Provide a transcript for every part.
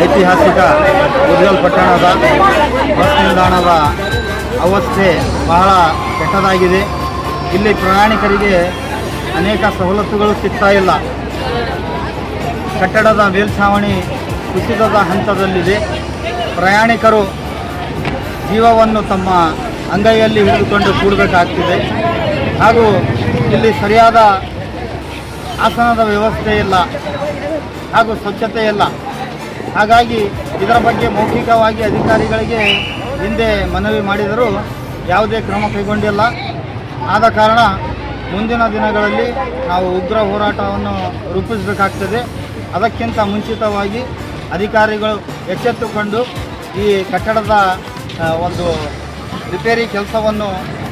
ಐತಿಹಾಸಿಕ ಮುದಗಲ್ ಪಟ್ಟಣದ ಬಸ್ ನಿಲ್ದಾಣದ ಅವಸ್ಥೆ ಬಹಳ ಕೆಟ್ಟದಾಗಿದೆ. ಇಲ್ಲಿ ಪ್ರಯಾಣಿಕರಿಗೆ ಅನೇಕ ಸವಲತ್ತುಗಳು ಸಿಗ್ತಾ ಇಲ್ಲ. ಕಟ್ಟಡದ ಮೇಲ್ಛಾವಣಿ ಕುಸಿತದ ಹಂತದಲ್ಲಿದೆ. ಪ್ರಯಾಣಿಕರು ಜೀವವನ್ನು ತಮ್ಮ ಅಂಗೈಯಲ್ಲಿ ಹಿಡಿದುಕೊಂಡು ಕೂಡಬೇಕಾಗ್ತಿದೆ. ಹಾಗೂ ಇಲ್ಲಿ ಸರಿಯಾದ ಆಸನದ ವ್ಯವಸ್ಥೆ ಇಲ್ಲ ಹಾಗೂ ಸ್ವಚ್ಛತೆ ಇಲ್ಲ. ಹಾಗಾಗಿ ಇದರ ಬಗ್ಗೆ ಮೌಖಿಕವಾಗಿ ಅಧಿಕಾರಿಗಳಿಗೆ ಹಿಂದೆ ಮನವಿ ಮಾಡಿದರೂ ಯಾವುದೇ ಕ್ರಮ ಕೈಗೊಂಡಿಲ್ಲ. ಆದ ಕಾರಣ ಮುಂದಿನ ದಿನಗಳಲ್ಲಿ ನಾವು ಉಗ್ರ ಹೋರಾಟವನ್ನು ರೂಪಿಸಬೇಕಾಗ್ತದೆ. ಅದಕ್ಕಿಂತ ಮುಂಚಿತವಾಗಿ ಅಧಿಕಾರಿಗಳು ಎಚ್ಚೆತ್ತುಕೊಂಡು ಈ ಕಟ್ಟಡದ ಒಂದು ರಿಪೇರಿ ಕೆಲಸವನ್ನು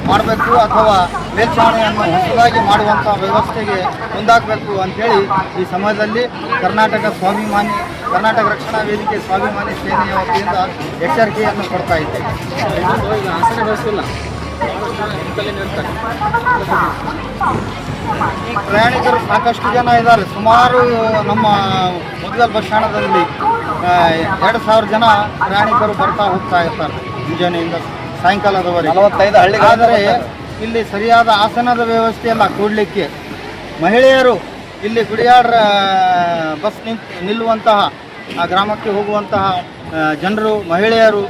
ಮಾಡಬೇಕು ಅಥವಾ ಮೇಲ್ಛಾವಣಿಯನ್ನು ಹೊಸದಾಗಿ ಮಾಡುವಂಥ ವ್ಯವಸ್ಥೆಗೆ ಮುಂದಾಗಬೇಕು ಅಂಥೇಳಿ ಈ ಸಮಯದಲ್ಲಿ ಕರ್ನಾಟಕ ರಕ್ಷಣಾ ವೇದಿಕೆ ಸ್ವಾಭಿಮಾನಿ ಸೇನೆಯ ವತಿಯಿಂದ ಎಚ್ಚರಿಕೆಯನ್ನು ಕೊಡ್ತಾ ಇದ್ದೇವೆ. ಪ್ರಯಾಣಿಕರು ಸಾಕಷ್ಟು ಜನ ಇದ್ದಾರೆ. ಸುಮಾರು ನಮ್ಮ ಮುದಗಲ್ ಬಸ್ ಸ್ಟ್ಯಾಂಡಲ್ಲಿ 2,000 ಜನ ಪ್ರಯಾಣಿಕರು ಬರ್ತಾ ಹೋಗ್ತಾ ಇರ್ತಾರೆ ಮುಂಜಾನೆಯಿಂದ ಸಾಯಂಕಾಲದವರೆಗೆ. 45 ಹಳ್ಳಿ. ಆದರೆ ಇಲ್ಲಿ ಸರಿಯಾದ ಆಸನದ ವ್ಯವಸ್ಥೆ ಇಲ್ಲ ಕೂಡಲಿಕ್ಕೆ. ಮಹಿಳೆಯರು ಇಲ್ಲಿ ಗುಡಿಯಾಡ್ರ ಬಸ್ ನಿಲ್ಲುವಂತಹ ಆ ಗ್ರಾಮಕ್ಕೆ ಹೋಗುವಂತಹ ಜನರು ಮಹಿಳೆಯರು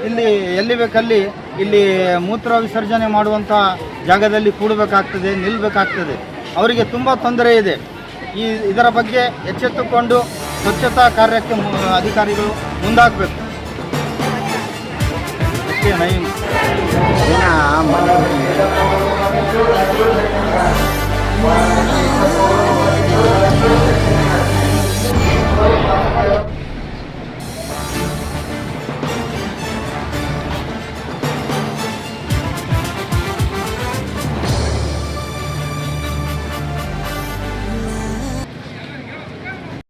ಇಲ್ಲಿ ಎಲ್ಲಿ ಬೇಕಲ್ಲಿ ಇಲ್ಲಿ ಮೂತ್ರ ವಿಸರ್ಜನೆ ಮಾಡುವಂತಹ ಜಾಗದಲ್ಲಿ ಕೂಡಬೇಕಾಗ್ತದೆ, ನಿಲ್ಲಬೇಕಾಗ್ತದೆ. ಅವರಿಗೆ ತುಂಬ ತೊಂದರೆ ಇದೆ. ಇದರ ಬಗ್ಗೆ ಎಚ್ಚೆತ್ತುಕೊಂಡು ಸ್ವಚ್ಛತಾ ಕಾರ್ಯಕ್ಕೆ ಅಧಿಕಾರಿಗಳು ಮುಂದಾಗಬೇಕು. ಅಷ್ಟೇ.